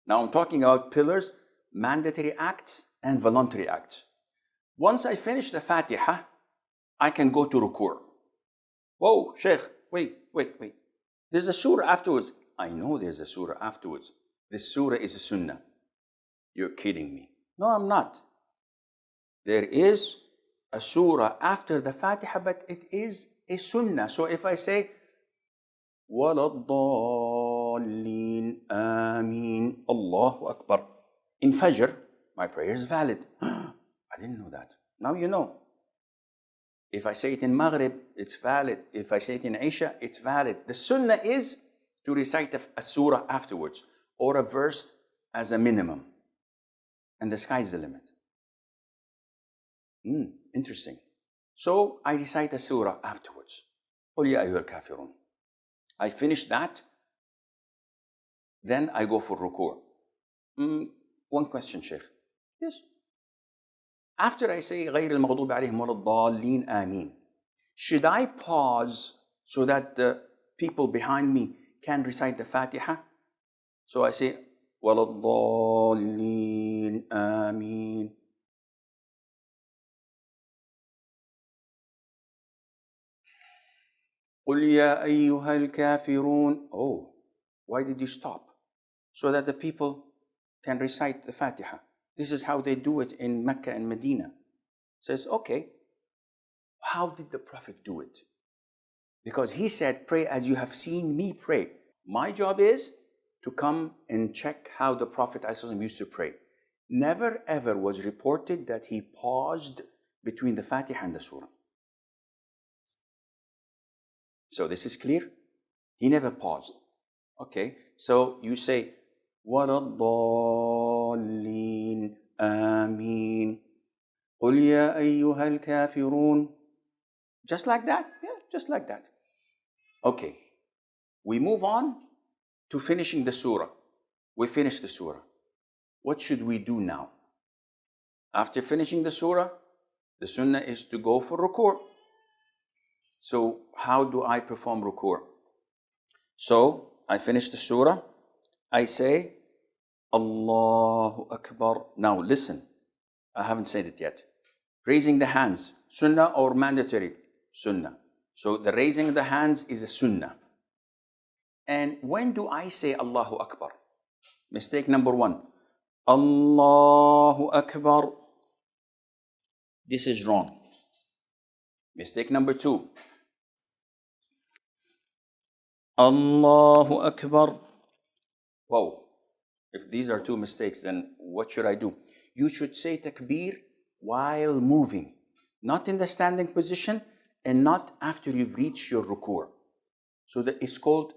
Now I'm talking about pillars, mandatory acts, and voluntary acts. Once I finish the Fatiha, I can go to ruku'. Whoa, Sheikh, wait. There's a surah afterwards. I know there's a surah afterwards. This surah is a sunnah. You're kidding me. No, I'm not. There is a surah after the Fatiha, but it is a sunnah. So if I say, وَلَا الضَّالِّينَ آمين Allahu Akbar, in Fajr, my prayer is valid. I didn't know that. Now you know. If I say it in Maghrib, it's valid. If I say it in Isha, it's valid. The sunnah is to recite a surah afterwards, or a verse as a minimum. And the sky's the limit. Interesting. So I recite a surah afterwards. قُلْ يَا أَيُّهَا الْكَافِرُونَ. I finish that. Then I go for ruku'. One question, Sheikh. Yes. After I say غَيْرِ الْمَغْضُوبِ عَلَيْهِمْ وَلَا الضَّالِّينَ آمين, should I pause so that the people behind me can recite the Fatiha? So I say وَلَا الضَّالِّينَ آمين. قُلْ يَا أَيُّهَا الْكَافِرُونَ. Oh, why did you stop? So that the people can recite the Fatiha. This is how they do it in Mecca and Medina. Says, okay, how did the Prophet do it? Because he said, pray as you have seen me pray. My job is to come and check how the Prophet ﷺ used to pray. Never ever was reported that he paused between the Fatiha and the Surah. So this is clear? He never paused. Okay, so you say, وَلَا الضَّالِّينَ آمين قُلْ يَا أَيُّهَا الْكَافِرُونَ. Just like that? Yeah, just like that. Okay, we move on to finishing the surah. We finish the surah. What should we do now? After finishing the surah, the sunnah is to go for ruku'. So how do I perform ruku'? So I finish the surah. I say, Allahu Akbar. Now listen, I haven't said it yet. Raising the hands, sunnah or mandatory? Sunnah. So the raising the hands is a sunnah. And when do I say Allahu Akbar? Mistake number one. Allahu Akbar. This is wrong. Mistake number two. Allahu Akbar. Whoa. If these are two mistakes, then what should I do? You should say takbir while moving, not in the standing position and not after you've reached your ruku'. So that it's called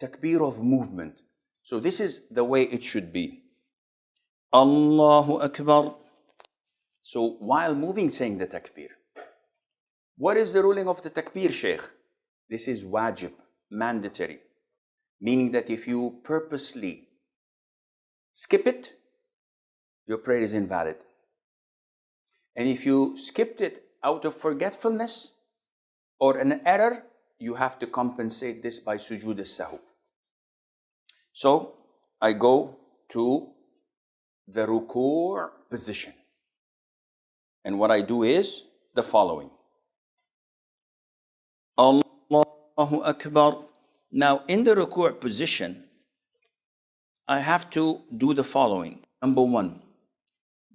takbir of movement. So this is the way it should be. Allahu Akbar. So while moving, saying the takbir. What is the ruling of the takbir, Sheikh? This is wajib, mandatory. Meaning that if you purposely skip it, your prayer is invalid. And if you skipped it out of forgetfulness or an error, you have to compensate this by sujood as-sahw. So I go to the ruku' position. And what I do is the following. Allahu Akbar. Now in the ruku' position, I have to do the following. Number one,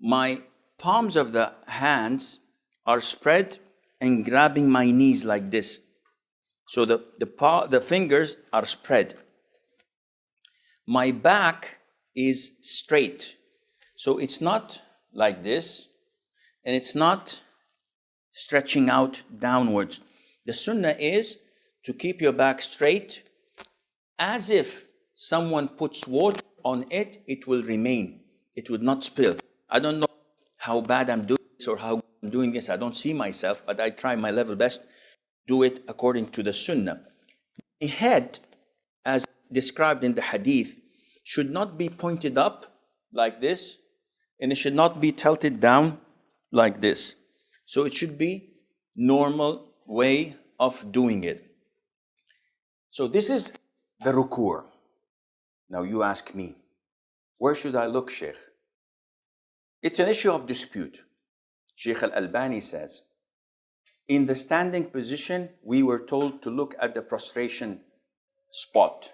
my palms of the hands are spread and grabbing my knees like this. So the fingers are spread. My back is straight. So it's not like this, and it's not stretching out downwards. The sunnah is to keep your back straight, as if someone puts water on it, it will remain. It would not spill. I don't know how bad I'm doing this or how I'm doing this. I don't see myself, but I try my level best to do it according to the sunnah. The head, as described in the hadith, should not be pointed up like this, and it should not be tilted down like this. So it should be normal way of doing it. So this is the ruku'. Now you ask me, Where should I look, Sheikh? It's an issue of dispute. Sheikh Al-Albani says, in the standing position, we were told to look at the prostration spot.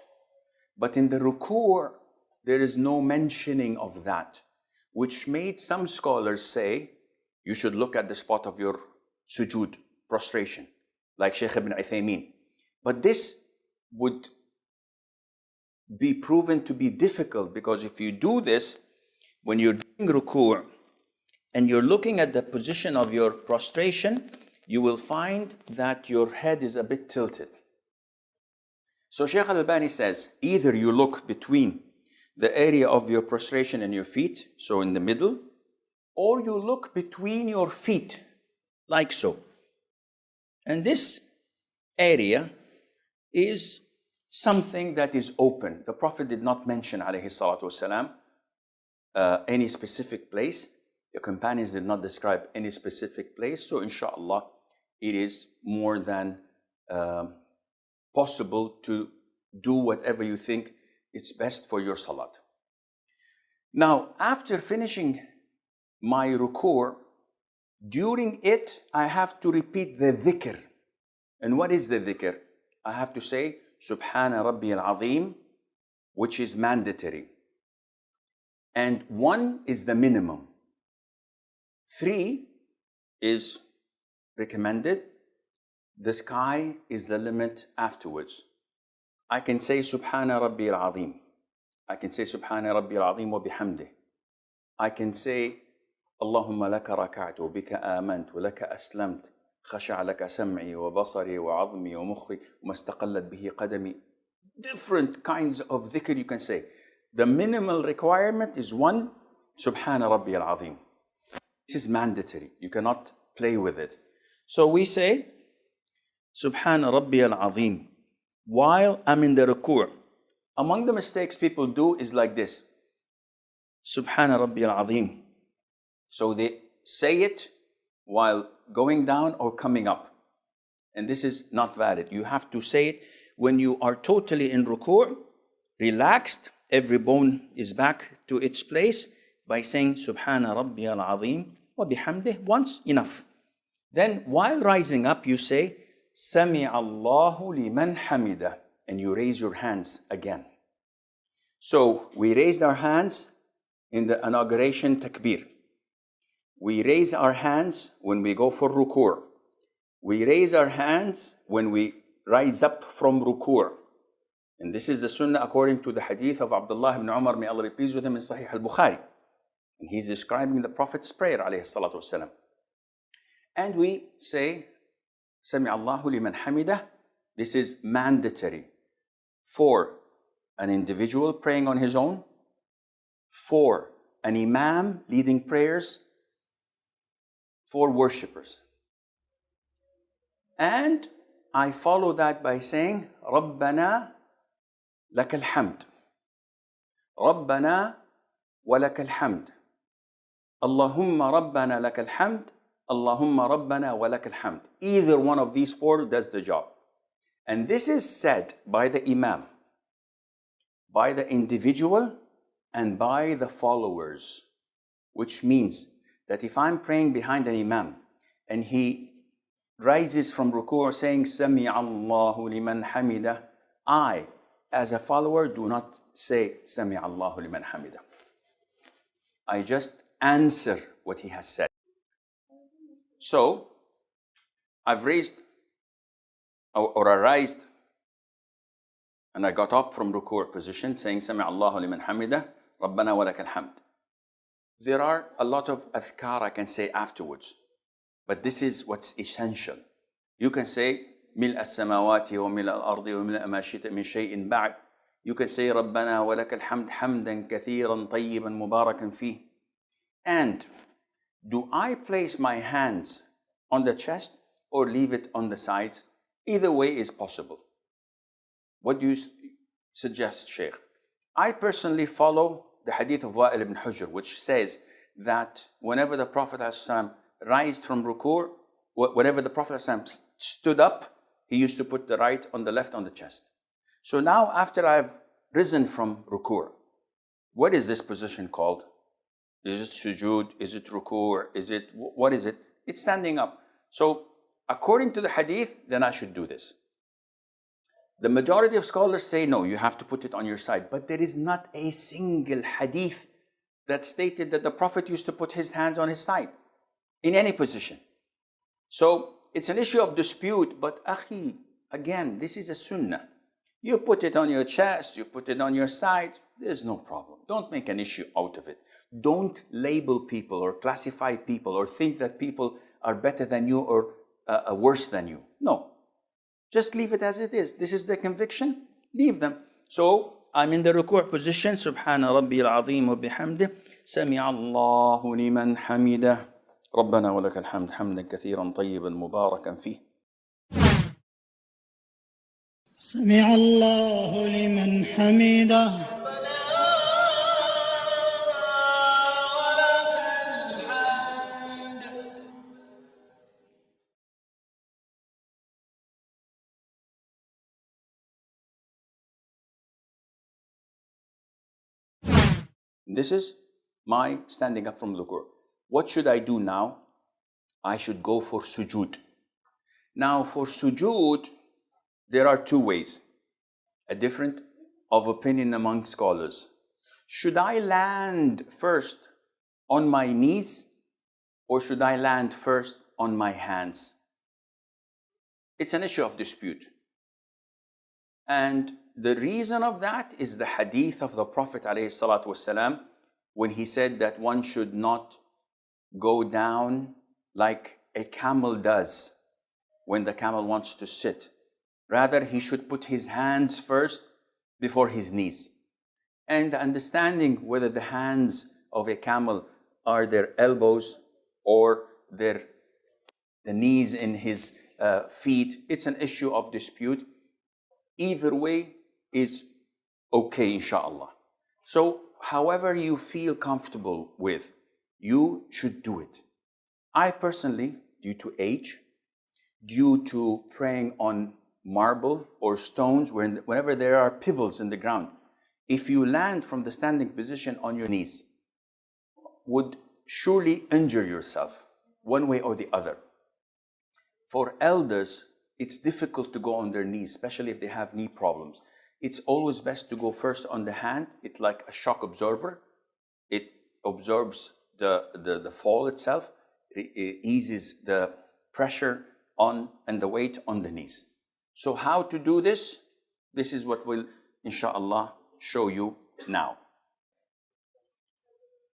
But in the ruku', there is no mentioning of that, which made some scholars say, you should look at the spot of your sujood, prostration, like Sheikh Ibn Uthaymeen. But this would be proven to be difficult, because if you do this, when you're doing ruku' and you're looking at the position of your prostration, you will find that your head is a bit tilted. So Shaykh Al-Albani says, either you look between the area of your prostration and your feet, so in the middle, or you look between your feet, like so. And this area is something that is open. The Prophet did not mention, alayhi salatu wasalam, any specific place. The companions did not describe any specific place. So inshallah, it is more than possible to do whatever you think is best for your salat. Now, after finishing my ruku', during it, I have to repeat the dhikr. And what is the dhikr? I have to say, Subhana Rabbi al-Azim, which is mandatory. And 1 is the minimum. 3 is recommended. The sky is the limit afterwards. I can say Subhana Rabbi al-Azim. I can say Subhana Rabbi al-Azim wa bihamdih. I can say Allahumma laka raka'tu, bika amantu, laka aslamt, khasha'a laka sam'i wa basari wa 'azmi wa mukhi wa mastaqallat bihi qadami. Different kinds of dhikr you can say. The minimal requirement is 1, Subhana Rabbi al-Azim. This is mandatory. You cannot play with it. So we say Subhana Rabbi al-Azim while I'm in the ruku'. Among the mistakes people do is like this. Subhana Rabbi al-Azim. So they say it while going down or coming up. And this is not valid. You have to say it when you are totally in ruku', relaxed, every bone is back to its place, by saying Subhana Rabbi al-Azim wa bihamdih once, enough. Then while rising up, you say Sami Allahu liman hamida, and you raise your hands again. So we raised our hands in the inauguration takbir. We raise our hands when we go for ruku'. We raise our hands when we rise up from ruku'. And this is the sunnah according to the hadith of Abdullah ibn Umar, may Allah be pleased with him, in Sahih al-Bukhari. And he's describing the Prophet's prayer, alayhi salatu wasalam. And we say, Sami Allahu liman hamidah. This is mandatory for an individual praying on his own, for an imam leading prayers, for worshippers. And I follow that by saying, Rabbana laka alhamd. Rabbana wa laka alhamd. Allahumma Rabbana laka alhamd. Allahumma Rabbana wa laka alhamd. Either one of these 4 does the job. And this is said by the imam, by the individual, and by the followers. Which means that if I'm praying behind an imam and he rises from ruku' saying Sami Allahu liman hamidah, I, as a follower, do not say Sami Allahu liman hamidah. I just answer what he has said. So, I've raised or I raised and I got up from ruku' position saying Sami Allahu liman hamidah, Rabbana wa lakal hamd. There are a lot of adhkar I can say afterwards, but this is what's essential. You can say ملء السماوات وملء الأرض وملء ما شئت من شيء بعد. You can say ربنا ولك الحمد حمدا كثيرا طيبا مباركا فيه. And do I place my hands on the chest or leave it on the sides? Either way is possible. What do you suggest, Sheikh? I personally follow the hadith of Wa'il ibn Hujr, which says that whenever the Prophet ﷺ rised from ruku', whenever the Prophet ﷺ stood up, he used to put the right on the left on the chest. So now after I've risen from ruku', What is this position called? Is it sujood? Is it ruku'? What is it? It's standing up. So according to the hadith, then I should do this. The majority of scholars say no, you have to put it on your side. But there is not a single hadith that stated that the Prophet used to put his hands on his side in any position. So it's an issue of dispute, but akhi, again, this is a sunnah. You put it on your chest, you put it on your side, there's no problem. Don't make an issue out of it. Don't label people or classify people or think that people are better than you or worse than you. No. Just leave it as it is. This is the conviction. Leave them. So I'm in the ruku' position. Subhana Rabbi al-Azim wa bihamdih. Sami'a Allahu liman hamidah. ربنا ولك الحمد حمدا كثيرا طيبا مباركا فيه. سمع الله لمن حمده. This is my standing up from ruku'. What should I do now? I should go for sujood. Now for sujood, there are two ways, a different of opinion among scholars. Should I land first on my knees or should I land first on my hands? It's an issue of dispute. And the reason of that is the hadith of the Prophet ﷺ when he said that one should not go down like a camel does when the camel wants to sit. Rather, he should put his hands first before his knees. And understanding whether the hands of a camel are their elbows or the knees in his feet, it's an issue of dispute. Either way is okay, inshallah. So, however you feel comfortable with, you should do it. I personally, due to age, due to praying on marble or stones, whenever there are pebbles in the ground, if you land from the standing position on your knees, would surely injure yourself one way or the other. For elders, it's difficult to go on their knees, especially if they have knee problems. It's always best to go first on the hand. It's like a shock absorber. It absorbs the fall itself. It eases the pressure on and the weight on the knees. So how to do this? This is what we'll, inshallah, show you now.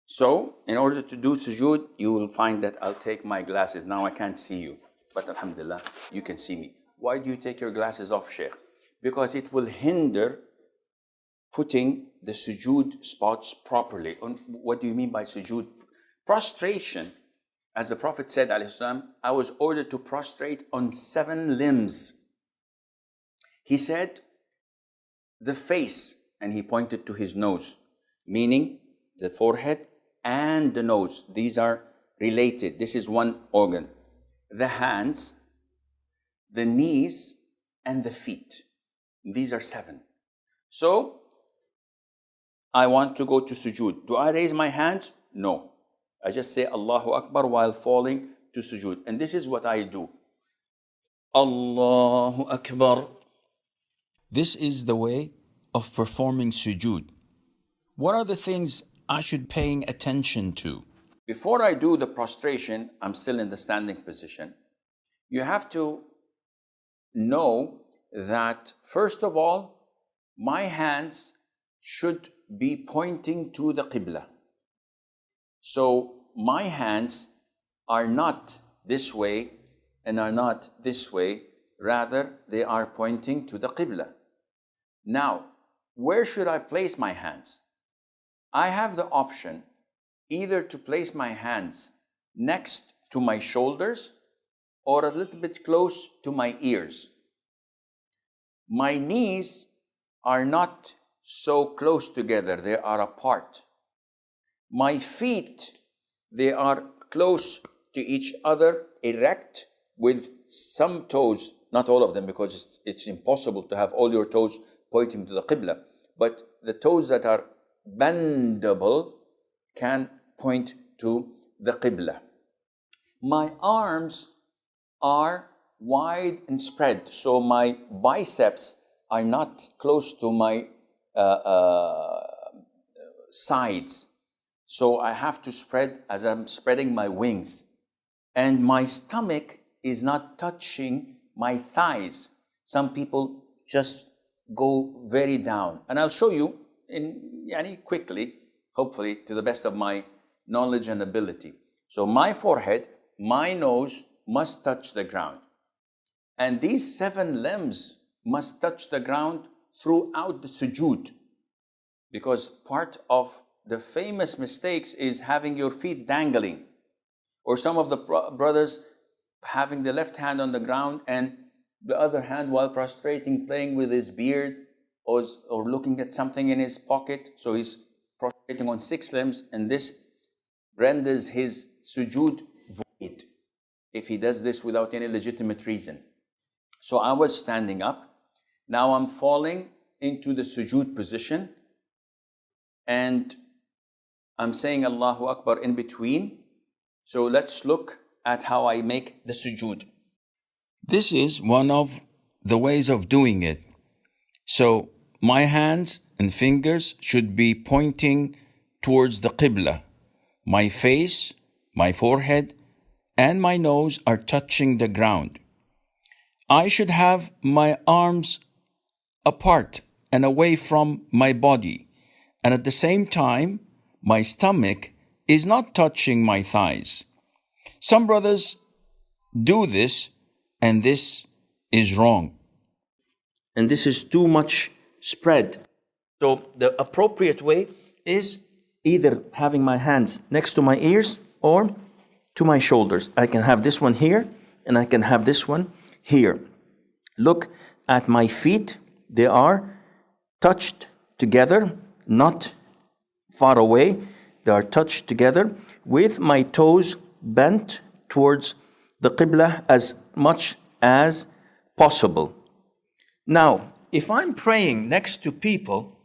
So, in order to do sujood, you will find that I'll take my glasses. Now I can't see you, but alhamdulillah, you can see me. Why do you take your glasses off, Sheikh? Because it will hinder putting the sujood spots properly. What do you mean by sujood? Prostration, as the Prophet said, I was ordered to prostrate on 7 limbs. He said, the face, and he pointed to his nose, meaning the forehead and the nose. These are related. This is one organ. The hands, the knees, and the feet. These are 7. So, I want to go to sujood. Do I raise my hands? No. I just say Allahu Akbar while falling to sujood. And this is what I do. Allahu Akbar. This is the way of performing sujood. What are the things I should paying attention to? Before I do the prostration, I'm still in the standing position. You have to know that, first of all, my hands should be pointing to the Qibla. So my hands are not this way and are not this way. Rather, they are pointing to the Qibla. Now, where should I place my hands? I have the option either to place my hands next to my shoulders or a little bit close to my ears. My knees are not so close together, they are apart. My feet, they are close to each other, erect, with some toes, not all of them, because it's impossible to have all your toes pointing to the Qibla, but the toes that are bendable, can point to the Qibla. My arms are wide and spread, so my biceps are not close to my sides. So I have to spread as I'm spreading my wings. And my stomach is not touching my thighs. Some people just go very down. And I'll show you quickly, hopefully to the best of my knowledge and ability. So my forehead, my nose must touch the ground. And these 7 limbs must touch the ground throughout the sujood. Because part of the famous mistakes is having your feet dangling. Or some of the brothers having the left hand on the ground and the other hand while prostrating, playing with his beard or looking at something in his pocket. So he's prostrating on 6 limbs, and this renders his sujood void if he does this without any legitimate reason. So I was standing up. Now I'm falling into the sujood position, and I'm saying Allahu Akbar in between. So let's look at how I make the sujood. This is one of the ways of doing it. So my hands and fingers should be pointing towards the Qibla. My face, my forehead, and my nose are touching the ground. I should have my arms apart and away from my body. And at the same time, my stomach is not touching my thighs. Some brothers do this, and this is wrong. And this is too much spread. So the appropriate way is either having my hands next to my ears or to my shoulders. I can have this one here, and I can have this one here. Look at my feet. They are touched together, not far away. They are touched together with my toes bent towards the Qibla as much as possible. Now, if I'm praying next to people,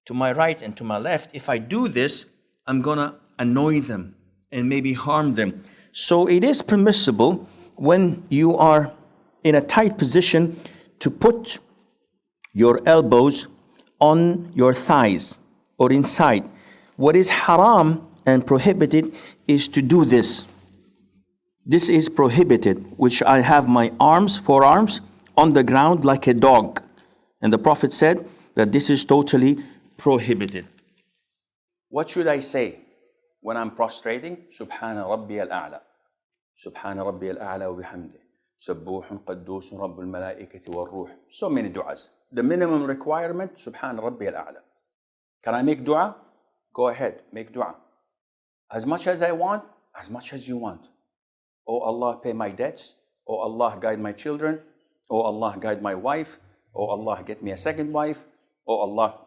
to my right and to my left, if I do this, I'm gonna annoy them and maybe harm them. So it is permissible when you are in a tight position to put your elbows on your thighs or inside. What is haram and prohibited is to do this. This is prohibited, which I have my forearms on the ground like a dog. And the Prophet said that this is totally prohibited. What should I say when I'm prostrating? Subhana Rabbi al-A'la. Subhana Rabbi al-A'la wa bihamdih. Sabbuhun qaddusun Rabbul malaikati wal ruh. So many du'as. The minimum requirement, Subhana Rabbi al-A'la. Can I make dua? Go ahead, make dua. As much as I want, as much as you want. Oh Allah, pay my debts. Oh Allah, guide my children. Oh Allah, guide my wife. Oh Allah, get me a second wife. Oh Allah,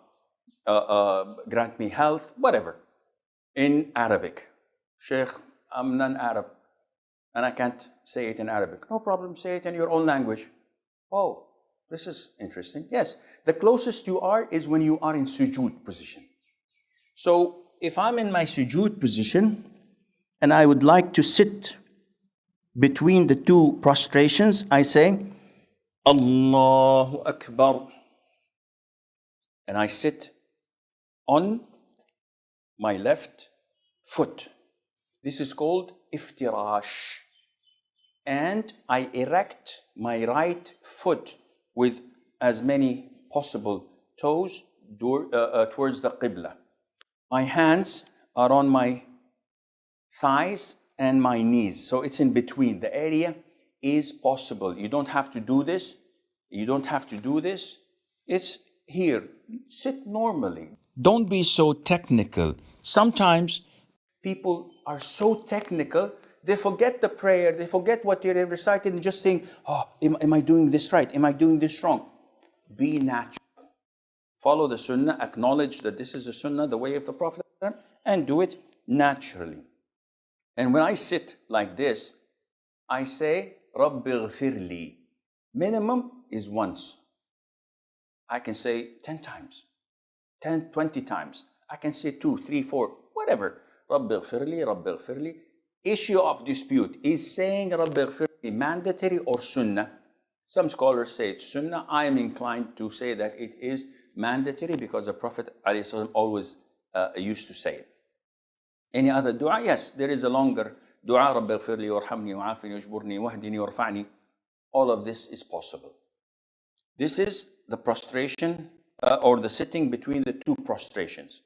grant me health, whatever. In Arabic. Sheikh, I'm non-Arab and I can't say it in Arabic. No problem, say it in your own language. Oh, this is interesting. Yes, the closest you are is when you are in sujood position. So if I'm in my sujood position and I would like to sit between the 2 prostrations, I say, Allahu Akbar. And I sit on my left foot. This is called iftirash. And I erect my right foot with as many possible toes towards the Qibla. My hands are on my thighs and my knees. So it's in between. The area is possible. You don't have to do this. You don't have to do this. It's here. Sit normally. Don't be so technical. Sometimes people are so technical, they forget the prayer, they forget what you're reciting and just think, oh, am I doing this right? Am I doing this wrong? Be natural. Follow the sunnah, acknowledge that this is the sunnah, the way of the Prophet, and do it naturally. And when I sit like this, I say, Rabbi ghfirli. Minimum is once. I can say 10 times, 10, 20 times. I can say 2, 3, 4, whatever. Rabbi ighfirli, Rabbi ighfirli. Issue of dispute. Is saying Rabbi ighfirli mandatory or sunnah? Some scholars say it's sunnah. I am inclined to say that it is mandatory because the Prophet ﷺ always used to say it. Any other dua? Yes, there is a longer dua. Rabbi ighfirli warhamni wa'afini wajburni wahdini warfa'ni. All of this is possible. This is the prostration or the sitting between the two prostrations.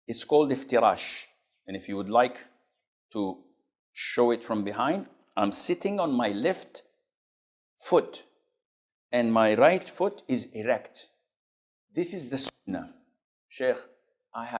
It's called iftirash. And if you would like to show it from behind, I'm sitting on my left foot and my right foot is erect. This is the sunnah. Sheikh